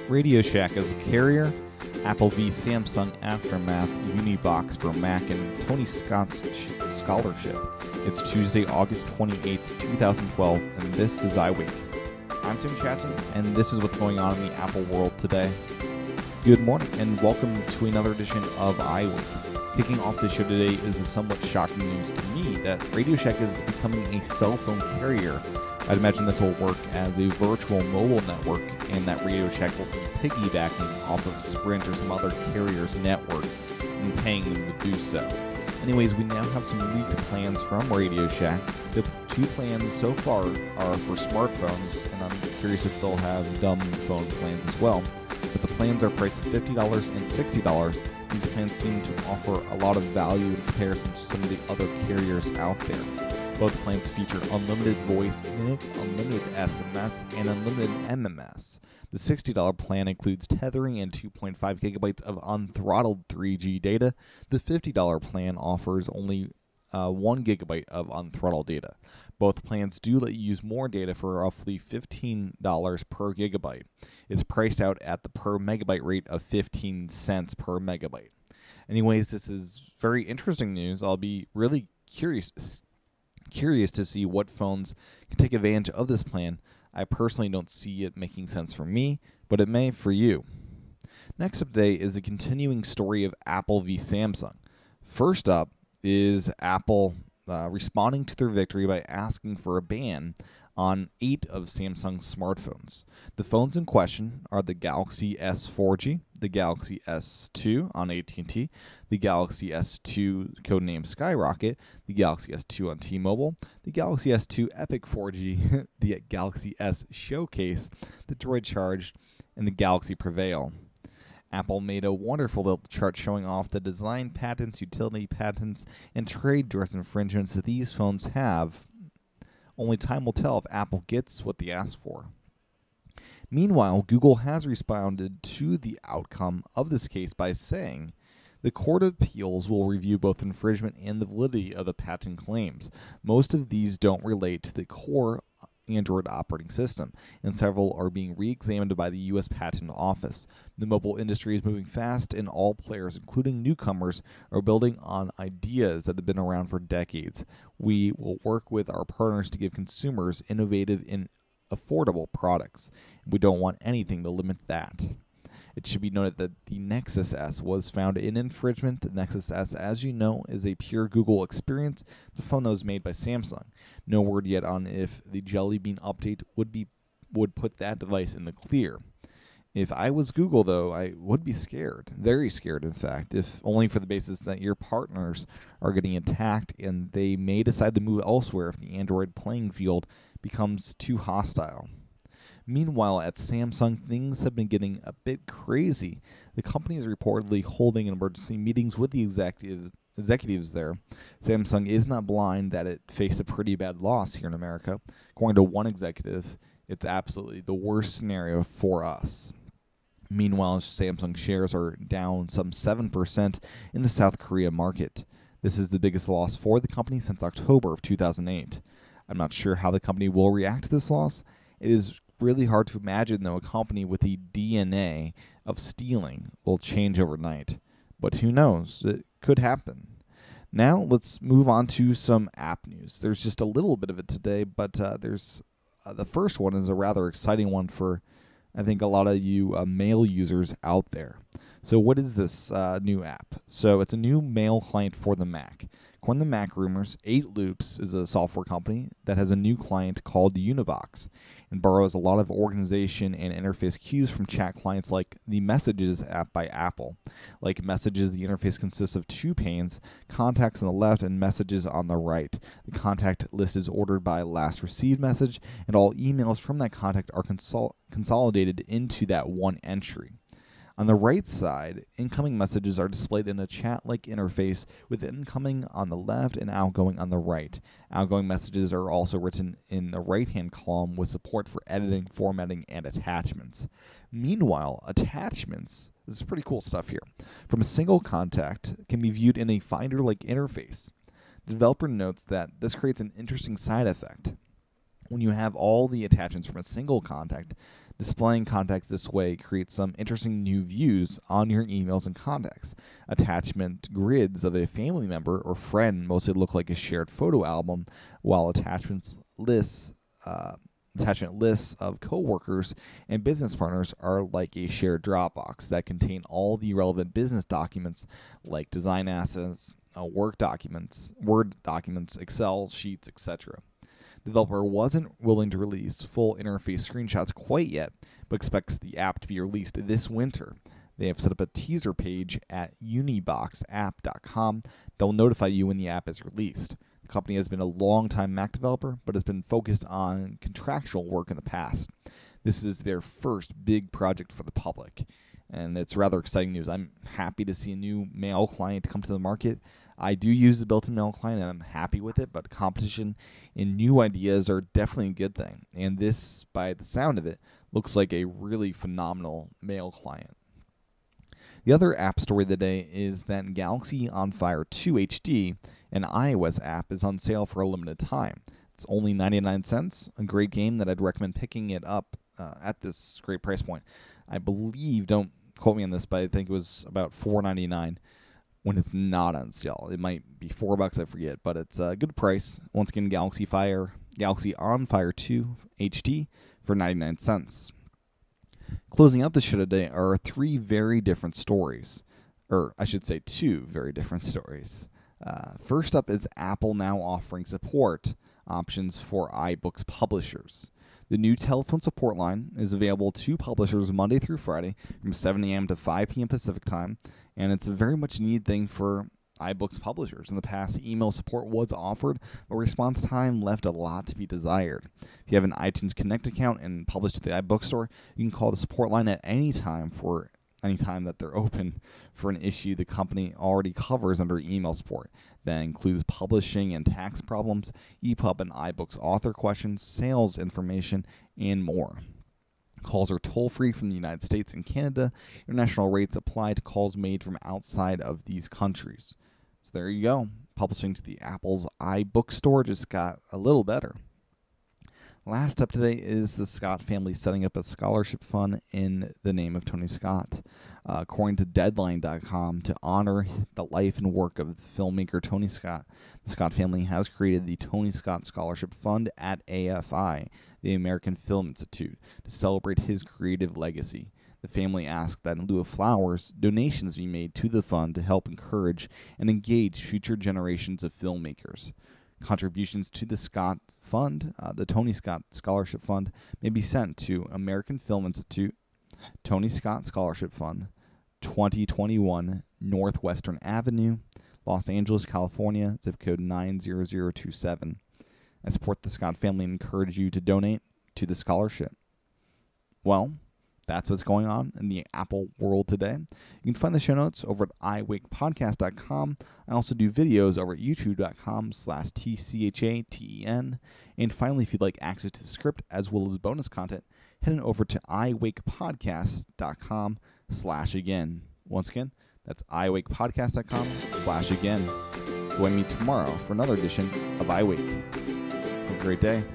RadioShack as a carrier, Apple v Samsung Aftermath, Unibox for Mac, and Tony Scott's scholarship. It's Tuesday, August 28th, 2012, and this is iWake. I'm Tim Chaten, and this is what's going on in the Apple world today. Good morning, and welcome to another edition of iWake. Kicking off the show today is the somewhat shocking news to me that RadioShack is becoming a cell phone carrier. I'd imagine this will work as a virtual mobile network, and that RadioShack will be piggybacking off of Sprint or some other carrier's network and paying them to do so. Anyways, we now have some leaked plans from RadioShack. The two plans so far are for smartphones, and I'm curious if they'll have dumb phone plans as well. But the plans are priced at $50 and $60. These plans seem to offer a lot of value in comparison to some of the other carriers out there. Both plans feature unlimited voice minutes, unlimited SMS, and unlimited MMS. The $60 plan includes tethering and 2.5 gigabytes of unthrottled 3G data. The $50 plan offers only 1 gigabyte of unthrottled data. Both plans do let you use more data for roughly $15 per gigabyte. It's priced out at the per megabyte rate of 15 cents per megabyte. Anyways, this is very interesting news. I'll be really curious to see what phones can take advantage of this plan. I personally don't see it making sense for me, but it may for you. Next up today is a continuing story of Apple v Samsung. First up is Apple responding to their victory by asking for a ban on 8 of Samsung's smartphones. The phones in question are the Galaxy S 4G, the Galaxy S2 on AT&T, the Galaxy S2 codenamed Skyrocket, the Galaxy S2 on T-Mobile, the Galaxy S2 Epic 4G, the Galaxy S Showcase, the Droid Charge, and the Galaxy Prevail. Apple made a wonderful little chart showing off the design patents, utility patents, and trade dress infringements that these phones have. Only time will tell if Apple gets what they asked for. Meanwhile, Google has responded to the outcome of this case by saying the Court of Appeals will review both infringement and the validity of the patent claims. Most of these don't relate to the core Android operating system, and several are being re-examined by the U.S. Patent Office. The mobile industry is moving fast, and all players, including newcomers, are building on ideas that have been around for decades. We will work with our partners to give consumers innovative and affordable products. We don't want anything to limit that. It should be noted that the Nexus S was found in infringement. The Nexus S, as you know, is a pure Google experience. It's a phone that was made by Samsung. No word yet on if the Jelly Bean update would put that device in the clear. If I was Google, though, I would be scared, very scared, in fact, if only for the basis that your partners are getting attacked and they may decide to move elsewhere if the Android playing field becomes too hostile. Meanwhile, at Samsung, things have been getting a bit crazy. The company is reportedly holding emergency meetings with the executives there. Samsung is not blind that it faced a pretty bad loss here in America. According to one executive, it's absolutely the worst scenario for us. Meanwhile, Samsung shares are down some 7% in the South Korea market. This is the biggest loss for the company since October of 2008. I'm not sure how the company will react to this loss. It is really hard to imagine, though, a company with the DNA of stealing will change overnight. But who knows? It could happen. Now, let's move on to some app news. There's just a little bit of it today, but there's the first one is a rather exciting one for, I think, a lot of you mail users out there. So what is this new app? So it's a new mail client for the Mac. According to Mac rumors, 8 Loops is a software company that has a new client called Unibox and borrows a lot of organization and interface cues from chat clients like the Messages app by Apple. Like Messages, the interface consists of 2 panes, contacts on the left and messages on the right. The contact list is ordered by last received message, and all emails from that contact are consolidated into that one entry. On the right side, incoming messages are displayed in a chat-like interface with incoming on the left and outgoing on the right. Outgoing messages are also written in the right-hand column with support for editing, formatting, and attachments. Meanwhile, attachments, this is pretty cool stuff here, from a single contact can be viewed in a Finder-like interface. The developer notes that this creates an interesting side effect. When you have all the attachments from a single contact, displaying contacts this way creates some interesting new views on your emails and contacts. Attachment grids of a family member or friend mostly look like a shared photo album, while attachment lists of coworkers and business partners are like a shared Dropbox that contain all the relevant business documents like design assets, Word documents, Excel sheets, etc. The developer wasn't willing to release full interface screenshots quite yet, but expects the app to be released this winter. They have set up a teaser page at uniboxapp.com that will notify you when the app is released. The company has been a long-time Mac developer, but has been focused on contractual work in the past. This is their first big project for the public, and it's rather exciting news. I'm happy to see a new mail client come to the market. I do use the built-in mail client, and I'm happy with it, but competition and new ideas are definitely a good thing. And this, by the sound of it, looks like a really phenomenal mail client. The other app story of the day is that Galaxy On Fire 2 HD, an iOS app, is on sale for a limited time. It's only 99 cents, a great game that I'd recommend picking it up at this great price point. I believe, don't quote me on this, but I think it was about $4.99 when it's not on sale. It might be $4, I forget, but it's a good price. Once again, Galaxy On Fire 2 HD for 99 cents. Closing out the show today are three very different stories, or I should say two very different stories. First up is Apple now offering support options for iBooks publishers. The new telephone support line is available to publishers Monday through Friday from 7 a.m. to 5 p.m. Pacific time, and it's a very much needed thing for iBooks publishers. In the past, email support was offered, but response time left a lot to be desired. If you have an iTunes Connect account and publish to the iBook store, you can call the support line at any time that they're open for an issue the company already covers under email support. That includes publishing and tax problems, EPUB and iBooks author questions, sales information, and more. Calls are toll-free from the United States and Canada. International rates apply to calls made from outside of these countries. So there you go. Publishing to the Apple's iBook store just got a little better. Last up today is the Scott family setting up a scholarship fund in the name of Tony Scott. According to Deadline.com, to honor the life and work of filmmaker Tony Scott, the Scott family has created the Tony Scott Scholarship Fund at AFI, the American Film Institute, to celebrate his creative legacy. The family asked that in lieu of flowers, donations be made to the fund to help encourage and engage future generations of filmmakers. Contributions to the Scott Fund, the Tony Scott Scholarship Fund, may be sent to American Film Institute, Tony Scott Scholarship Fund, 2021 Northwestern Avenue, Los Angeles, California, zip code 90027. I support the Scott family and encourage you to donate to the scholarship. Well, that's what's going on in the Apple world today. You can find the show notes over at iWakePodcast.com. I also do videos over at youtube.com/TCHATEN. And finally, if you'd like access to the script as well as bonus content, head on over to iWakePodcast.com/again. Once again, that's iWakePodcast.com/again. Join me tomorrow for another edition of iWake. Have a great day.